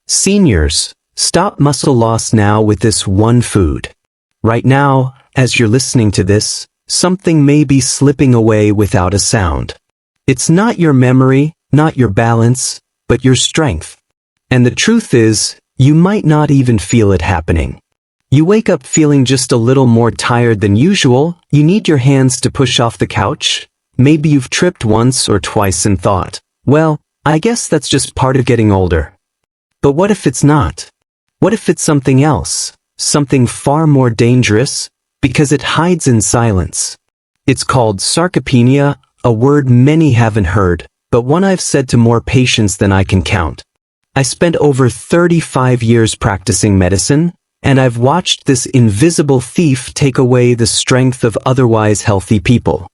Seniors, stop muscle loss now with this one food. Right now, as you're listening to this, something may be slipping away without a sound. It's not your memory, not your balance, but your strength. And the truth is, you might not even feel it happening. You wake up feeling just a little more tired than usual, you need your hands to push off the couch. Maybe you've tripped once or twice and thought, well, I guess that's just part of getting older. But what if it's not? What if it's something else, something far more dangerous, because it hides in silence? It's called sarcopenia, a word many haven't heard, but one I've said to more patients than I can count. I spent over 35 years practicing medicine, and I've watched this invisible thief take away the strength of otherwise healthy people.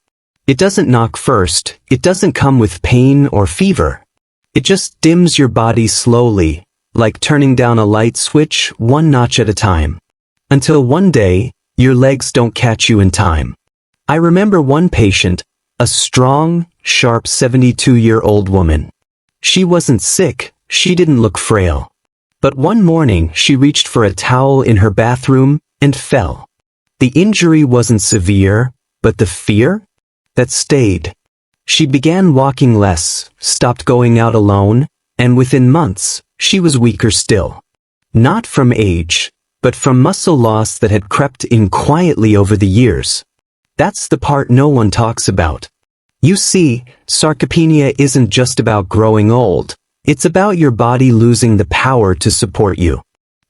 It doesn't knock first, it doesn't come with pain or fever. It just dims your body slowly, like turning down a light switch one notch at a time. Until one day, your legs don't catch you in time. I remember one patient, a strong, sharp 72-year-old woman. She wasn't sick, she didn't look frail. But one morning she reached for a towel in her bathroom and fell. The injury wasn't severe, but the fear? That stayed. She began walking less, stopped going out alone, and within months, she was weaker still. Not from age, but from muscle loss that had crept in quietly over the years. That's the part no one talks about. You see, sarcopenia isn't just about growing old. It's about your body losing the power to support you.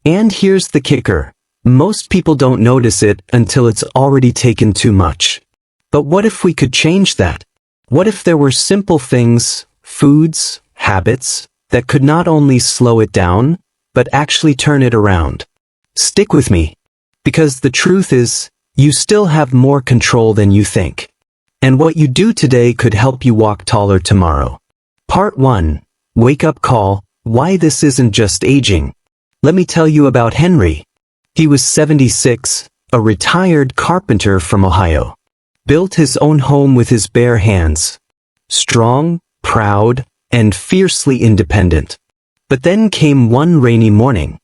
And here's the kicker. Most people don't notice it until it's already taken too much. But what if we could change that? What if there were simple things, foods, habits, that could not only slow it down, but actually turn it around? Stick with me. Because the truth is, you still have more control than you think. And what you do today could help you walk taller tomorrow. Part 1. Wake-up call, why this isn't just aging. Let me tell you about Henry. He was 76, a retired carpenter from Ohio. Built his own home with his bare hands. Strong, proud, and fiercely independent. But then came one rainy morning.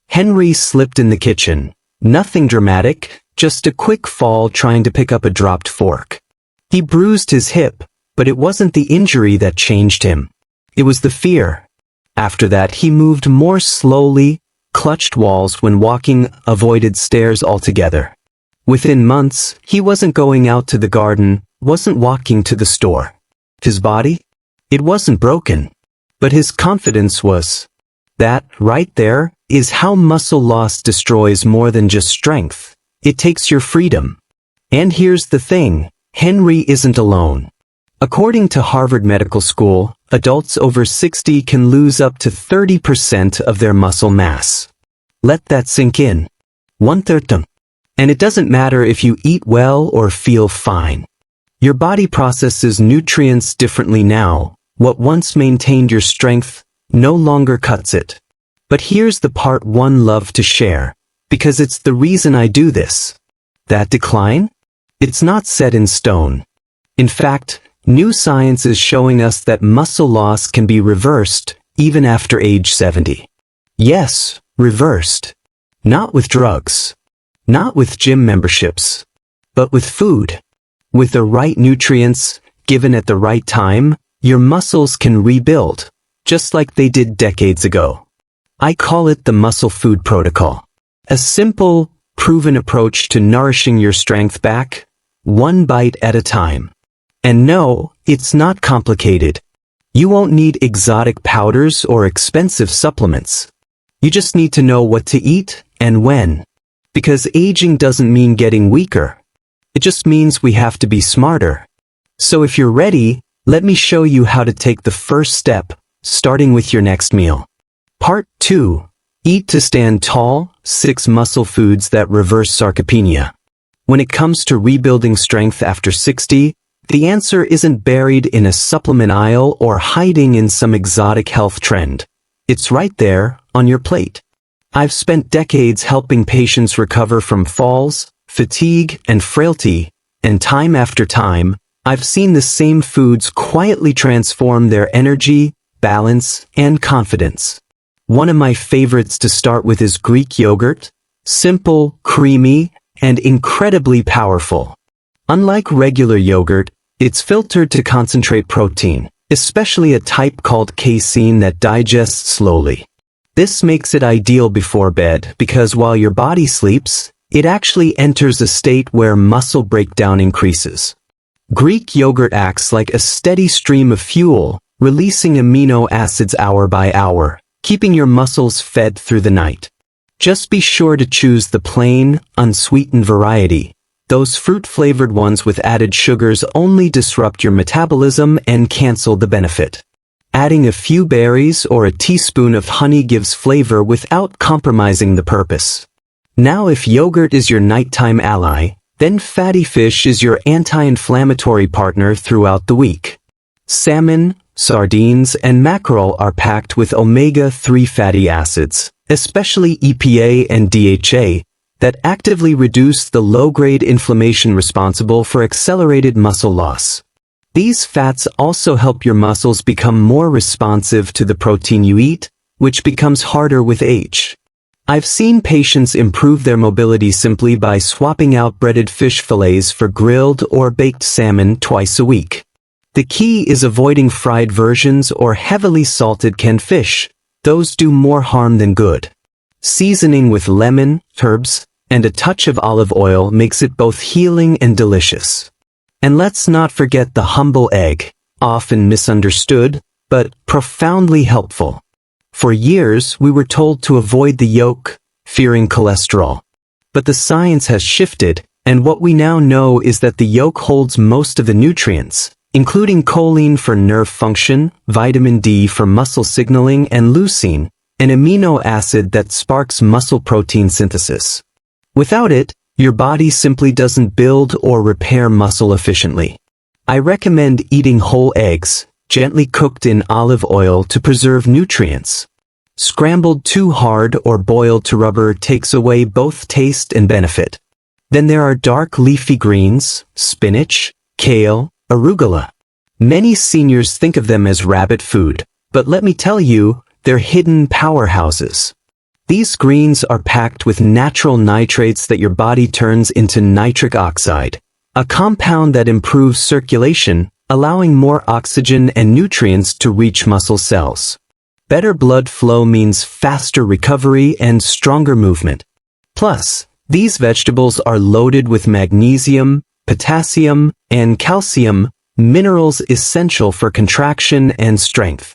Henry slipped in the kitchen. Nothing dramatic, just a quick fall trying to pick up a dropped fork. He bruised his hip, but it wasn't the injury that changed him. It was the fear. After that, he moved more slowly, clutched walls when walking, avoided stairs altogether. Within months, he wasn't going out to the garden, wasn't walking to the store. His body? It wasn't broken. But his confidence was. That, right there, is how muscle loss destroys more than just strength. It takes your freedom. And here's the thing, Henry isn't alone. According to Harvard Medical School, adults over 60 can lose up to 30% of their muscle mass. Let that sink in. 1/3. And it doesn't matter if you eat well or feel fine. Your body processes nutrients differently now. What once maintained your strength no longer cuts it. But here's the part one love to share, because it's the reason I do this. That decline? It's not set in stone. In fact, new science is showing us that muscle loss can be reversed even after age 70. Yes, reversed. Not with drugs. Not with gym memberships. But with food. With the right nutrients, given at the right time, your muscles can rebuild, just like they did decades ago. I call it the muscle food protocol. A simple, proven approach to nourishing your strength back, one bite at a time. And no, it's not complicated. You won't need exotic powders or expensive supplements. You just need to know what to eat and when. Because aging doesn't mean getting weaker. It just means we have to be smarter. So if you're ready, let me show you how to take the first step, starting with your next meal. Part 2. Eat to stand tall, 6 muscle foods that reverse sarcopenia. When it comes to rebuilding strength after 60, the answer isn't buried in a supplement aisle or hiding in some exotic health trend. It's right there, on your plate. I've spent decades helping patients recover from falls, fatigue, and frailty, and time after time, I've seen the same foods quietly transform their energy, balance, and confidence. One of my favorites to start with is Greek yogurt. Simple, creamy, and incredibly powerful. Unlike regular yogurt, it's filtered to concentrate protein, especially a type called casein that digests slowly. This makes it ideal before bed because while your body sleeps, it actually enters a state where muscle breakdown increases. Greek yogurt acts like a steady stream of fuel, releasing amino acids hour by hour, keeping your muscles fed through the night. Just be sure to choose the plain, unsweetened variety. Those fruit-flavored ones with added sugars only disrupt your metabolism and cancel the benefit. Adding a few berries or a teaspoon of honey gives flavor without compromising the purpose. Now if yogurt is your nighttime ally, then fatty fish is your anti-inflammatory partner throughout the week. Salmon, sardines, and mackerel are packed with omega-3 fatty acids, especially EPA and DHA, that actively reduce the low-grade inflammation responsible for accelerated muscle loss. These fats also help your muscles become more responsive to the protein you eat, which becomes harder with age. I've seen patients improve their mobility simply by swapping out breaded fish fillets for grilled or baked salmon twice a week. The key is avoiding fried versions or heavily salted canned fish. Those do more harm than good. Seasoning with lemon, herbs, and a touch of olive oil makes it both healing and delicious. And let's not forget the humble egg, often misunderstood, but profoundly helpful. For years, we were told to avoid the yolk, fearing cholesterol. But the science has shifted, and what we now know is that the yolk holds most of the nutrients, including choline for nerve function, vitamin D for muscle signaling, and leucine, an amino acid that sparks muscle protein synthesis. Without it, your body simply doesn't build or repair muscle efficiently. I recommend eating whole eggs, gently cooked in olive oil to preserve nutrients. Scrambled too hard or boiled to rubber takes away both taste and benefit. Then there are dark leafy greens, spinach, kale, arugula. Many seniors think of them as rabbit food, but let me tell you, they're hidden powerhouses. These greens are packed with natural nitrates that your body turns into nitric oxide, a compound that improves circulation, allowing more oxygen and nutrients to reach muscle cells. Better blood flow means faster recovery and stronger movement. Plus, these vegetables are loaded with magnesium, potassium, and calcium, minerals essential for contraction and strength.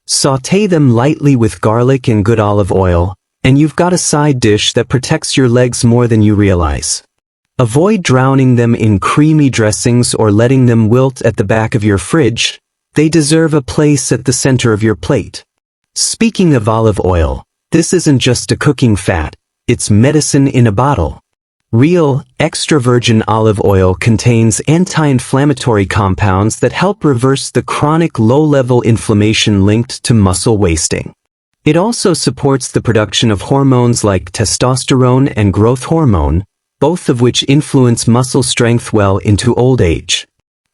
Sauté them lightly with garlic and good olive oil, and you've got a side dish that protects your legs more than you realize. Avoid drowning them in creamy dressings or letting them wilt at the back of your fridge. They deserve a place at the center of your plate. Speaking of olive oil, this isn't just a cooking fat, it's medicine in a bottle. Real, extra virgin olive oil contains anti-inflammatory compounds that help reverse the chronic low-level inflammation linked to muscle wasting. It also supports the production of hormones like testosterone and growth hormone, both of which influence muscle strength well into old age.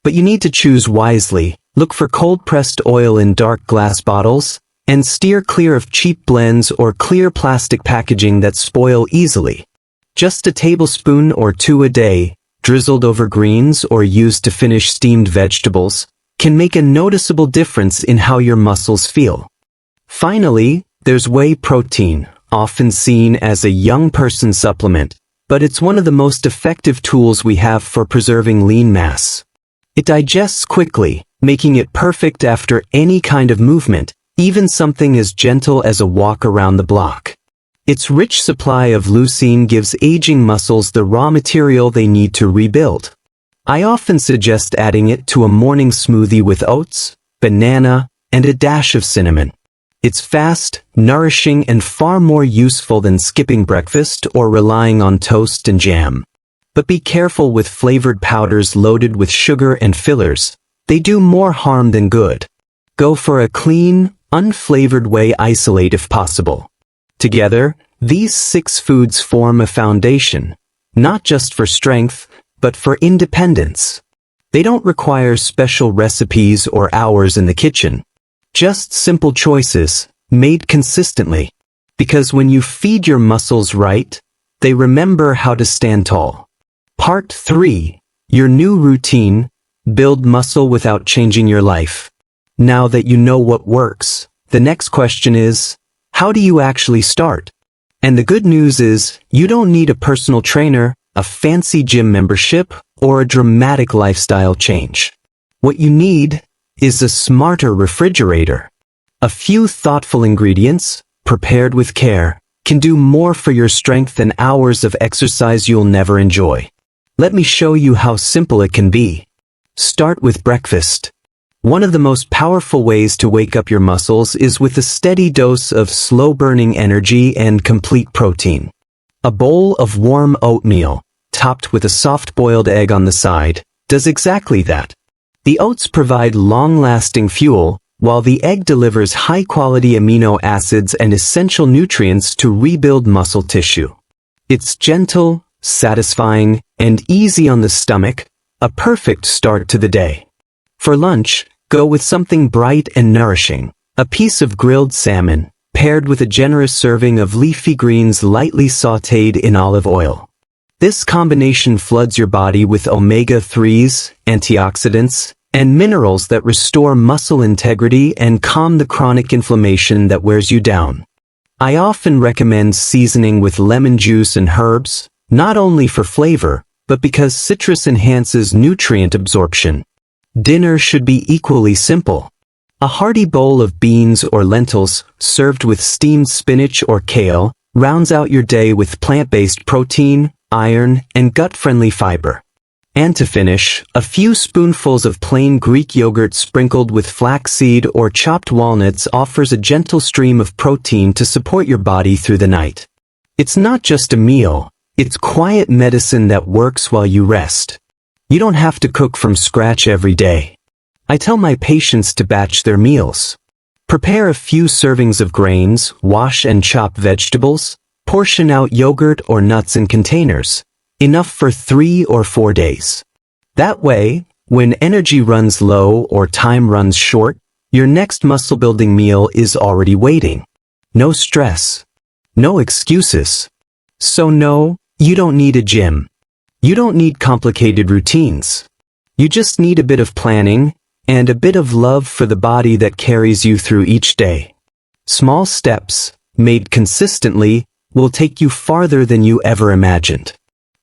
But you need to choose wisely, look for cold-pressed oil in dark glass bottles, and steer clear of cheap blends or clear plastic packaging that spoil easily. Just a tablespoon or two a day, drizzled over greens or used to finish steamed vegetables, can make a noticeable difference in how your muscles feel. Finally, there's whey protein, often seen as a young person supplement, but it's one of the most effective tools we have for preserving lean mass. It digests quickly, making it perfect after any kind of movement, even something as gentle as a walk around the block. Its rich supply of leucine gives aging muscles the raw material they need to rebuild. I often suggest adding it to a morning smoothie with oats, banana, and a dash of cinnamon. It's fast, nourishing, and far more useful than skipping breakfast or relying on toast and jam. But be careful with flavored powders loaded with sugar and fillers. They do more harm than good. Go for a clean, unflavored whey isolate if possible. Together, these 6 foods form a foundation, not just for strength, but for independence. They don't require special recipes or hours in the kitchen. Just simple choices, made consistently. Because when you feed your muscles right, they remember how to stand tall. Part 3. Your new routine. Build muscle without changing your life. Now that you know what works, the next question is, how do you actually start? And the good news is, you don't need a personal trainer, a fancy gym membership, or a dramatic lifestyle change. What you need is a smarter refrigerator. A few thoughtful ingredients, prepared with care, can do more for your strength than hours of exercise you'll never enjoy. Let me show you how simple it can be. Start with breakfast. One of the most powerful ways to wake up your muscles is with a steady dose of slow-burning energy and complete protein. A bowl of warm oatmeal, topped with a soft-boiled egg on the side, does exactly that. The oats provide long-lasting fuel, while the egg delivers high-quality amino acids and essential nutrients to rebuild muscle tissue. It's gentle, satisfying, and easy on the stomach, a perfect start to the day. For lunch, go with something bright and nourishing. A piece of grilled salmon, paired with a generous serving of leafy greens lightly sautéed in olive oil. This combination floods your body with omega-3s, antioxidants, and minerals that restore muscle integrity and calm the chronic inflammation that wears you down. I often recommend seasoning with lemon juice and herbs, not only for flavor, but because citrus enhances nutrient absorption. Dinner should be equally simple. A hearty bowl of beans or lentils, served with steamed spinach or kale, rounds out your day with plant-based protein, iron, and gut-friendly fiber. And to finish, a few spoonfuls of plain Greek yogurt sprinkled with flaxseed or chopped walnuts offers a gentle stream of protein to support your body through the night. It's not just a meal, it's quiet medicine that works while you rest. You don't have to cook from scratch every day. I tell my patients to batch their meals. Prepare a few servings of grains, wash and chop vegetables, portion out yogurt or nuts in containers, enough for 3 or 4 days. That way, when energy runs low or time runs short, your next muscle-building meal is already waiting. No stress. No excuses. So no, you don't need a gym. You don't need complicated routines. You just need a bit of planning and a bit of love for the body that carries you through each day. Small steps, made consistently, will take you farther than you ever imagined.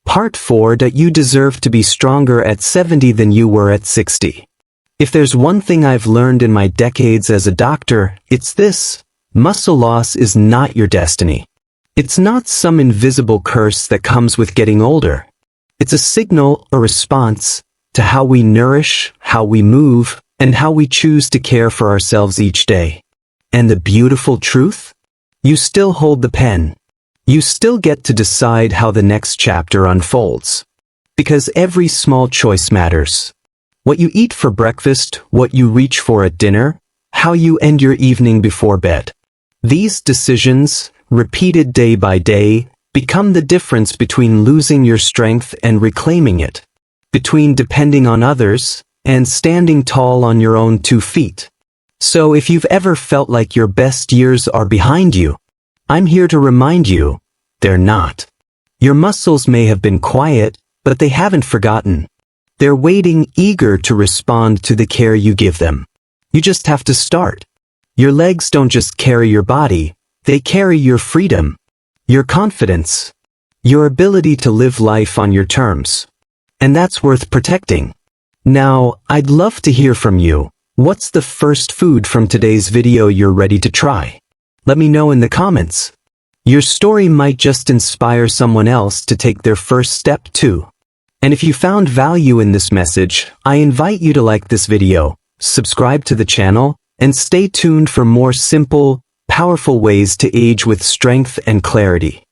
Part 4. That you deserve to be stronger at 70 than you were at 60. If there's one thing I've learned in my decades as a doctor, it's this: muscle loss is not your destiny. It's not some invisible curse that comes with getting older. It's a signal, a response, to how we nourish, how we move, and how we choose to care for ourselves each day. And the beautiful truth? You still hold the pen. You still get to decide how the next chapter unfolds. Because every small choice matters. What you eat for breakfast, what you reach for at dinner, how you end your evening before bed. These decisions, repeated day by day, become the difference between losing your strength and reclaiming it. Between depending on others and standing tall on your own 2 feet. So if you've ever felt like your best years are behind you, I'm here to remind you, they're not. Your muscles may have been quiet, but they haven't forgotten. They're waiting, eager to respond to the care you give them. You just have to start. Your legs don't just carry your body, they carry your freedom, your confidence, your ability to live life on your terms. And that's worth protecting. Now, I'd love to hear from you. What's the first food from today's video you're ready to try? Let me know in the comments. Your story might just inspire someone else to take their first step too. And if you found value in this message, I invite you to like this video, subscribe to the channel, and stay tuned for more simple, powerful ways to age with strength and clarity.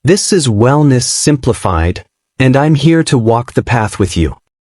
This is Wellness Simplified, and I'm here to walk the path with you.